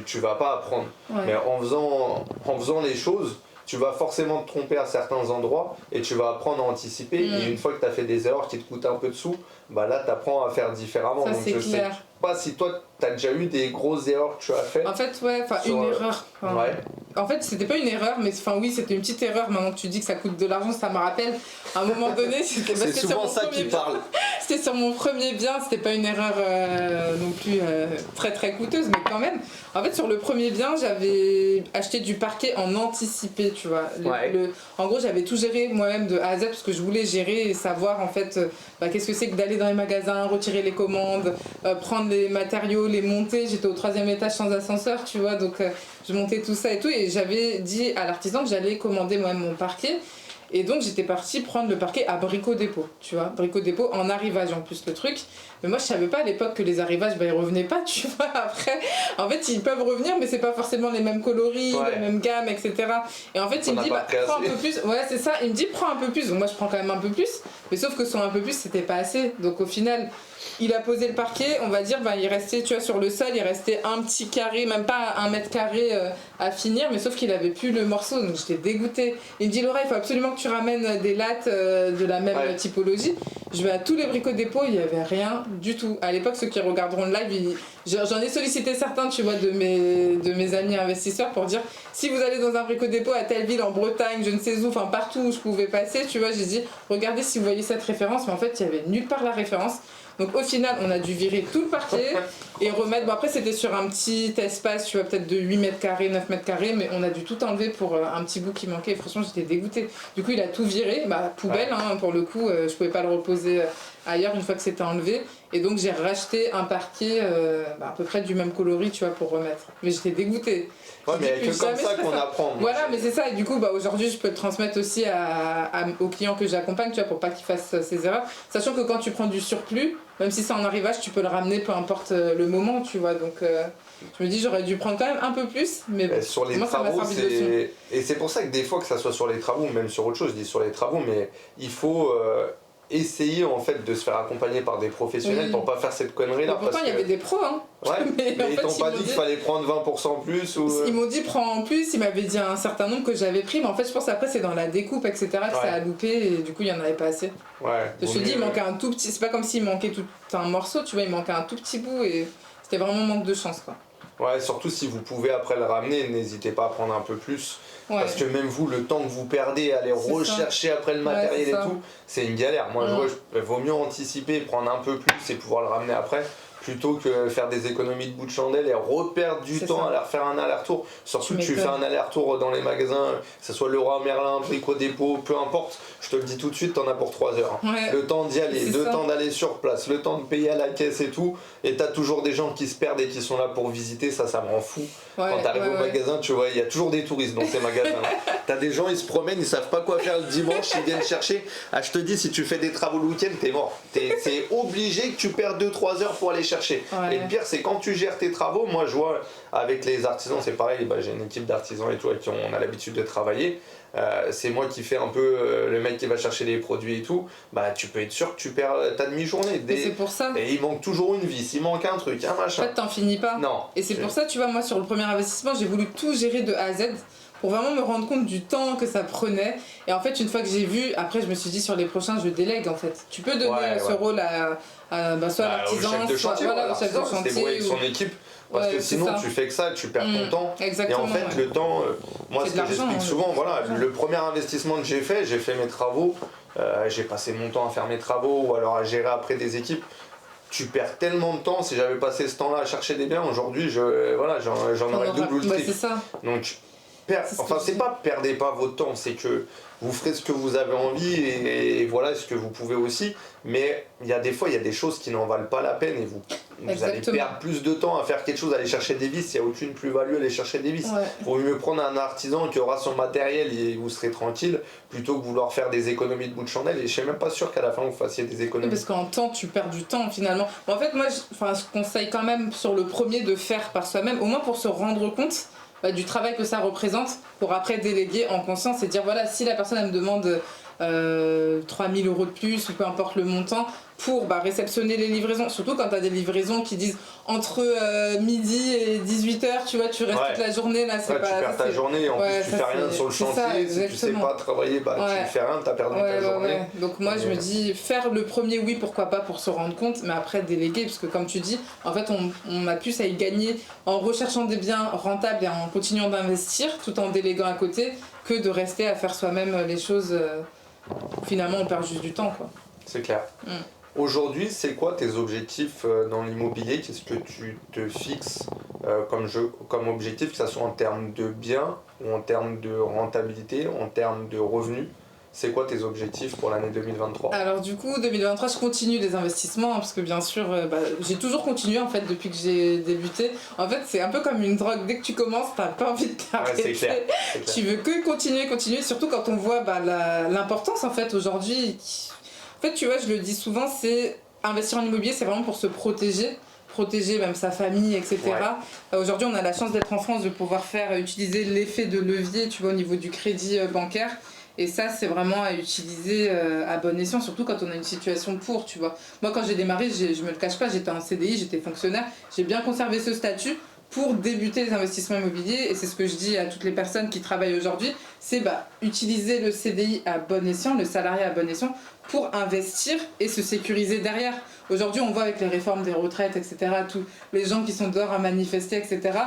tu vas pas apprendre. Mais en faisant les choses, tu vas forcément te tromper à certains endroits et tu vas apprendre à anticiper. Et une fois que tu as fait des erreurs qui te coûtent un peu de sous, là, tu apprends à faire différemment. Ça, donc c'est clair. Sais pas si toi, tu as déjà eu des grosses erreurs que tu as faites. En fait, une erreur. En fait, c'était pas une erreur, mais oui, c'était une petite erreur. Maintenant que tu dis que ça coûte de l'argent, ça me rappelle. À un moment donné, c'était c'est souvent ça qui parle. C'était sur mon premier bien, c'était pas une erreur non plus très très coûteuse, mais quand même. En fait, sur le premier bien, j'avais acheté du parquet en anticipé, tu vois. En gros, j'avais tout géré moi-même de A à Z parce que je voulais gérer et savoir en fait qu'est-ce que c'est que d'aller dans les magasins, retirer les commandes, prendre les matériaux, les monter. J'étais au 3e étage sans ascenseur, tu vois, donc je montais tout ça et tout. Et j'avais dit à l'artisan que j'allais commander moi-même mon parquet. Et donc j'étais partie prendre le parquet à Brico Dépôt, tu vois, Brico Dépôt en arrivage en plus le truc. Mais moi je savais pas à l'époque que les arrivages ils revenaient pas, tu vois, après. En fait ils peuvent revenir mais c'est pas forcément les mêmes coloris, les mêmes gammes, etc. Et en fait il me dit prends un peu plus, ouais c'est ça, il me dit prends un peu plus, donc moi je prends quand même un peu plus, mais sauf que son un peu plus c'était pas assez, donc au final il a posé le parquet, on va dire, il restait, tu vois, sur le sol, il restait un petit carré, même pas 1 mètre carré à finir, mais sauf qu'il avait plus le morceau, donc j'étais dégoûtée. Il me dit, Laura, il faut absolument que tu ramènes des lattes de la même typologie. Je vais à tous les Brico Dépôt, il n'y avait rien du tout. À l'époque, ceux qui regarderont le live, j'en ai sollicité certains, tu vois, de mes amis investisseurs pour dire, si vous allez dans un Brico Dépôt à telle ville, en Bretagne, je ne sais où, enfin partout où je pouvais passer, tu vois, j'ai dit, regardez si vous voyez cette référence, mais en fait, il n'y avait nulle part la référence. Donc au final, on a dû virer tout le parquet et remettre. Bon, après, c'était sur un petit espace, tu vois, peut-être de 8 mètres carrés, 9 mètres carrés, mais on a dû tout enlever pour un petit bout qui manquait. Et franchement, j'étais dégoûtée. Du coup, il a tout viré, poubelle, hein, pour le coup, je pouvais pas le reposer ailleurs une fois que c'était enlevé. Et donc, j'ai racheté un parquet à peu près du même coloris, tu vois, pour remettre. Mais j'étais dégoûtée. Ouais, mais il n'y a que comme ça qu'on apprend. Voilà, mais c'est ça. Et du coup, aujourd'hui, je peux le transmettre aussi aux clients que j'accompagne, tu vois, pour pas qu'ils fassent ces erreurs. Sachant que quand tu prends du surplus, même si c'est en arrivage, tu peux le ramener, peu importe le moment, tu vois. Donc, je me dis, j'aurais dû prendre quand même un peu plus, mais bon, sur les moi, travaux, et c'est pour ça que des fois, que ça soit sur les travaux ou même sur autre chose, je dis sur les travaux, mais il faut essayer en fait de se faire accompagner par des professionnels pour pas faire cette connerie là. Pourtant, il y avait des pros, hein. Ouais, mais ils t'ont pas dit qu'il fallait prendre 20% plus ou... Ils m'ont dit prends en plus, ils m'avaient dit un certain nombre que j'avais pris, mais en fait je pense après c'est dans la découpe etc que ça a loupé et du coup il y en avait pas assez. Je te dis il manquait un tout petit, c'est pas comme s'il manquait tout un morceau, tu vois, il manquait un tout petit bout et c'était vraiment manque de chance quoi. Ouais, surtout si vous pouvez après le ramener, n'hésitez pas à prendre un peu plus. Parce que même vous, le temps que vous perdez à aller rechercher après le matériel et tout, c'est une galère. Moi, je vois, il vaut mieux anticiper, prendre un peu plus et pouvoir le ramener après, plutôt que faire des économies de bout de chandelle et reperdre du temps à aller refaire un aller-retour. Surtout que tu fais un aller-retour dans les magasins, que ce soit Leroy Merlin, Brico Dépôt, peu importe, je te le dis tout de suite, t'en as pour 3 heures. Le temps d'y aller, le temps d'aller sur place, le temps de payer à la caisse et tout, et t'as toujours des gens qui se perdent et qui sont là pour visiter, ça me rend fou. Quand t'arrives au magasin, tu vois, il y a toujours des touristes dans ces magasins. T'as des gens, ils se promènent, ils savent pas quoi faire le dimanche, ils viennent chercher. Ah, je te dis, si tu fais des travaux le week-end, t'es mort. C'est obligé que tu perds 2-3 heures pour aller chercher. Et le pire, c'est quand tu gères tes travaux, moi je vois avec les artisans, c'est pareil, j'ai une équipe d'artisans et tout avec qui on a l'habitude de travailler. C'est moi qui fais un peu le mec qui va chercher les produits et tout, tu peux être sûr que tu perds ta demi-journée. C'est pour ça. Et il manque toujours une vis, il manque un truc, un machin. En fait, t'en finis pas. Non. Et c'est pour ça, tu vois, moi sur le premier investissement, j'ai voulu tout gérer de A à Z pour vraiment me rendre compte du temps que ça prenait. Et en fait, une fois que j'ai vu, après, je me suis dit sur les prochains, je délègue en fait. Tu peux donner ce rôle soit à l'artisan, soit au chef de chantier. C'est avec son équipe. Parce que sinon tu fais que ça, tu perds ton temps. Exactement, et en fait le temps, moi ce que j'explique souvent, le premier investissement que j'ai fait mes travaux, j'ai passé mon temps à faire mes travaux ou alors à gérer après des équipes. Tu perds tellement de temps, si j'avais passé ce temps là à chercher des biens, aujourd'hui j'en aurais le double ou le triple. C'est ça. Donc c'est pas perdez pas votre temps, c'est que vous ferez ce que vous avez envie et voilà ce que vous pouvez aussi, mais il y a des fois il y a des choses qui n'en valent pas la peine et vous allez perdre plus de temps à faire quelque chose, aller chercher des vis, il n'y a aucune plus-value à aller chercher des vis. Vaut mieux prendre un artisan qui aura son matériel et vous serez tranquille plutôt que vouloir faire des économies de bout de chandelle, et je suis même pas sûr qu'à la fin vous fassiez des économies. Parce qu'en temps tu perds du temps finalement. En fait moi je conseille quand même sur le premier de faire par soi-même, au moins pour se rendre compte du travail que ça représente, pour après déléguer en conscience et dire voilà, si la personne elle me demande 3000 € de plus ou peu importe le montant pour réceptionner les livraisons, surtout quand tu as des livraisons qui disent entre midi et 18h, tu vois, tu restes toute la journée là, c'est pas tu perds ta journée, en plus tu fais rien sur le chantier, si tu sais pas travailler, tu fais rien, tu as perdu ta journée. Donc moi je me dis faire le premier, oui pourquoi pas, pour se rendre compte, mais après déléguer, parce que comme tu dis, en fait on a plus à y gagner en recherchant des biens rentables et en continuant d'investir tout en déléguant à côté que de rester à faire soi-même les choses. Finalement on perd juste du temps quoi. C'est clair. Aujourd'hui, c'est quoi tes objectifs dans l'immobilier? Qu'est-ce que tu te fixes comme objectif, que ce soit en termes de biens ou en termes de rentabilité, en termes de revenus? C'est quoi tes objectifs pour l'année 2023? Alors du coup, 2023, je continue les investissements, hein, parce que bien sûr, j'ai toujours continué en fait depuis que j'ai débuté. En fait, c'est un peu comme une drogue. Dès que tu commences, t'as pas envie de t'arrêter. Ouais, c'est clair. Tu veux que continuer, surtout quand on voit l'importance en fait aujourd'hui. En fait, tu vois, je le dis souvent, c'est investir en immobilier, c'est vraiment pour se protéger même sa famille, etc. Ouais. Aujourd'hui, on a la chance d'être en France, de pouvoir utiliser l'effet de levier, tu vois, au niveau du crédit bancaire. Et ça, c'est vraiment à utiliser à bon escient, surtout quand on a une situation pour, tu vois. Moi, quand j'ai démarré, je me le cache pas, j'étais en CDI, j'étais fonctionnaire. J'ai bien conservé ce statut pour débuter les investissements immobiliers. Et c'est ce que je dis à toutes les personnes qui travaillent aujourd'hui, c'est utiliser le CDI à bon escient, le salarié à bon escient, pour investir et se sécuriser derrière. Aujourd'hui, on voit avec les réformes des retraites, etc., tous les gens qui sont dehors à manifester, etc.,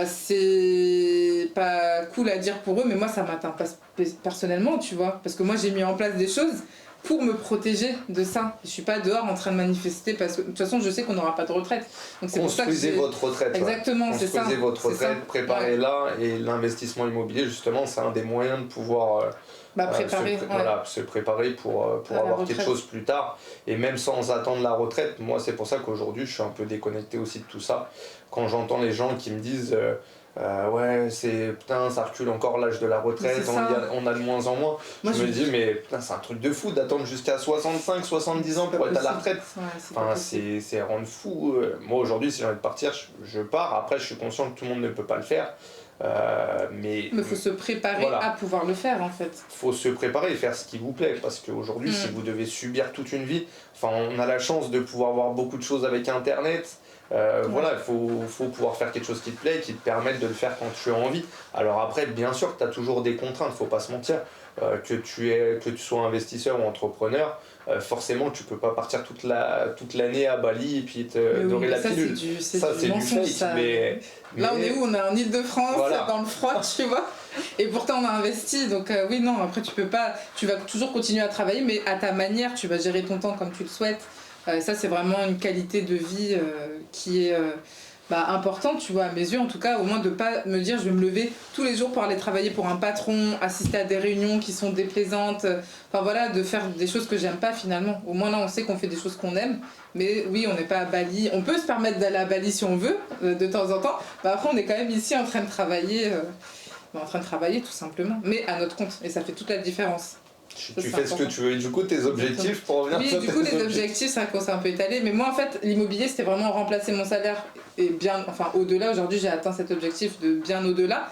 c'est pas cool à dire pour eux, mais moi ça m'atteint pas personnellement, tu vois, parce que moi j'ai mis en place des choses pour me protéger de ça. Je suis pas dehors en train de manifester parce que de toute façon je sais qu'on n'aura pas de retraite. Donc c'est pour ça que votre retraite. Exactement, c'est ça. Construisez votre retraite, préparez-la, et l'investissement immobilier justement c'est un des moyens de pouvoir se préparer pour avoir quelque chose plus tard, et même sans attendre la retraite. Moi c'est pour ça qu'aujourd'hui je suis un peu déconnecté aussi de tout ça. Quand j'entends les gens qui me disent ouais, ça recule encore l'âge de la retraite, on a de moins en moins. Moi, je me dis, mais putain, c'est un truc de fou d'attendre jusqu'à 65, 70 ans pour être à la retraite. C'est rendre fou. Moi, aujourd'hui, si j'ai envie de partir, je pars. Après, je suis conscient que tout le monde ne peut pas le faire. Mais faut se préparer à pouvoir le faire en fait. Faut se préparer et faire ce qui vous plaît, parce qu'aujourd'hui, si vous devez subir toute une vie, on a la chance de pouvoir voir beaucoup de choses avec Internet. Voilà, il faut pouvoir faire quelque chose qui te plaît, qui te permette de le faire quand tu as envie. Alors après, bien sûr que tu as toujours des contraintes, faut pas se mentir. Que tu sois investisseur ou entrepreneur, forcément tu peux pas partir toute l'année à Bali et puis te dorer la pilule. Ça c'est du fake. Mais là on est où? On est en Île-de-France, dans le froid, tu vois. Et pourtant on a investi, donc oui, non, après tu vas toujours continuer à travailler, mais à ta manière, tu vas gérer ton temps comme tu le souhaites. Ça c'est vraiment une qualité de vie qui est importante, tu vois, à mes yeux en tout cas, au moins de pas me dire je vais me lever tous les jours pour aller travailler pour un patron, assister à des réunions qui sont déplaisantes, de faire des choses que j'aime pas finalement. Au moins là on sait qu'on fait des choses qu'on aime, mais oui, on n'est pas à Bali, on peut se permettre d'aller à Bali si on veut de temps en temps, après on est quand même ici en train de travailler tout simplement, mais à notre compte, et ça fait toute la différence. Tu fais ce que tu veux. Et du coup, tes objectifs pour revenir sur tes objectifs. Oui, du coup, les objectifs, c'est vrai qu'on s'est un peu étalé. Mais moi, en fait, l'immobilier, c'était vraiment remplacer mon salaire et bien, au-delà. Aujourd'hui, j'ai atteint cet objectif de bien au-delà.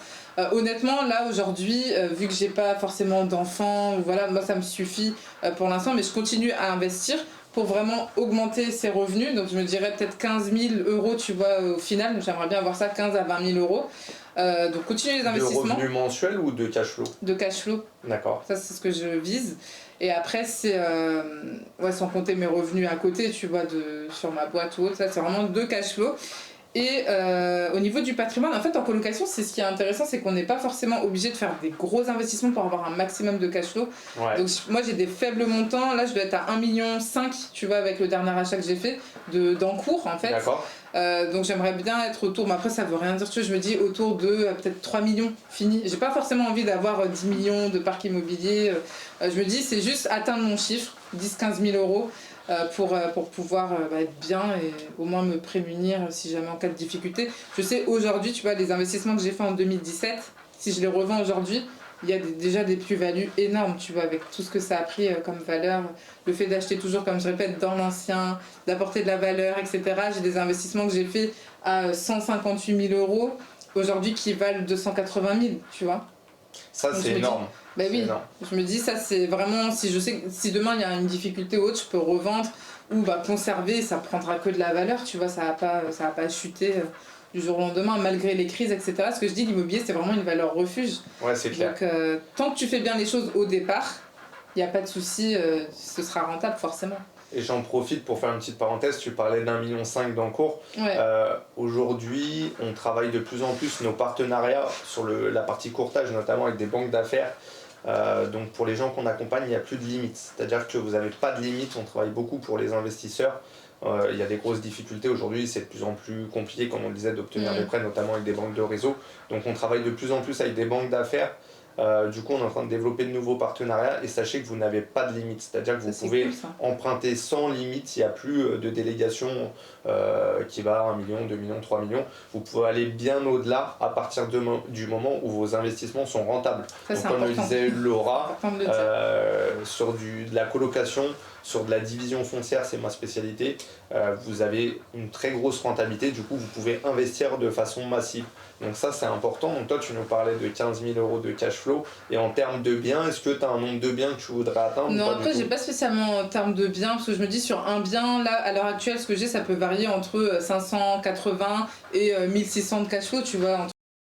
Honnêtement, là, aujourd'hui, vu que j'ai pas forcément d'enfants, moi, ça me suffit pour l'instant. Mais je continue à investir pour vraiment augmenter ses revenus. Donc, je me dirais peut-être 15 000 euros, tu vois, au final. J'aimerais bien avoir ça, 15 à 20 000 euros. Donc continuer les investissements. De revenus mensuels ou de cash flow? De cash flow. D'accord. Ça c'est ce que je vise. Et après c'est sans compter mes revenus à côté, tu vois, sur ma boîte ou autre, ça c'est vraiment de cash flow. Et au niveau du patrimoine, en fait en colocation, c'est ce qui est intéressant, c'est qu'on n'est pas forcément obligé de faire des gros investissements pour avoir un maximum de cash flow. Ouais. Donc moi j'ai des faibles montants, là je dois être à 1,5 million, tu vois, avec le dernier achat que j'ai fait d'encours en fait. D'accord. Donc j'aimerais bien être autour, mais après ça veut rien dire, tu vois, je me dis autour de peut-être 3 millions fini. J'ai pas forcément envie d'avoir 10 millions de parc immobilier. Je me dis c'est juste atteindre mon chiffre, 10-15 000 euros. Pour pouvoir être bien et au moins me prémunir si jamais en cas de difficulté. Je sais aujourd'hui, tu vois, les investissements que j'ai fait en 2017, si je les revends aujourd'hui, il y a déjà des plus-values énormes, tu vois, avec tout ce que ça a pris comme valeur. Le fait d'acheter toujours, comme je répète, dans l'ancien, d'apporter de la valeur, etc. J'ai des investissements que j'ai fait à 158 000 euros aujourd'hui qui valent 280 000, tu vois. Ça, c'est énorme. Oui, je me dis ça c'est vraiment, si demain il y a une difficulté ou autre, je peux revendre ou conserver, ça prendra que de la valeur, tu vois, ça va pas chuter du jour au lendemain malgré les crises, etc. Ce que je dis, l'immobilier c'est vraiment une valeur refuge. Ouais, c'est clair. Donc tant que tu fais bien les choses au départ, il n'y a pas de souci, ce sera rentable forcément. Et j'en profite pour faire une petite parenthèse, tu parlais d'1,5 million d'encours. Ouais. Aujourd'hui, on travaille de plus en plus nos partenariats sur la partie courtage, notamment avec des banques d'affaires. Donc pour les gens qu'on accompagne, il n'y a plus de limite. C'est-à-dire que vous n'avez pas de limite, on travaille beaucoup pour les investisseurs. Il y a des grosses difficultés aujourd'hui, c'est de plus en plus compliqué, comme on le disait, d'obtenir des prêts, notamment avec des banques de réseau. Donc on travaille de plus en plus avec des banques d'affaires Du coup, on est en train de développer de nouveaux partenariats et sachez que vous n'avez pas de limite. C'est-à-dire que vous pouvez cool, ça. emprunter sans limite. Il n'y a plus de délégation qui va à 1 million, 2 millions, 3 millions. Vous pouvez aller bien au-delà à partir du moment où vos investissements sont rentables. Ça, Donc, c'est comme le important. disait Laura, Important de le dire. sur de la colocation, sur de la division foncière, c'est ma spécialité, vous avez une très grosse rentabilité, du coup vous pouvez investir de façon massive. Donc ça c'est important. Donc toi tu nous parlais de 15 000 euros de cash flow, et en termes de biens, est-ce que tu as un nombre de biens que tu voudrais atteindre? Non, après j'ai pas spécialement en termes de biens, parce que je me dis sur un bien, là à l'heure actuelle ce que j'ai ça peut varier entre 580 et 1600 de cash flow, tu vois,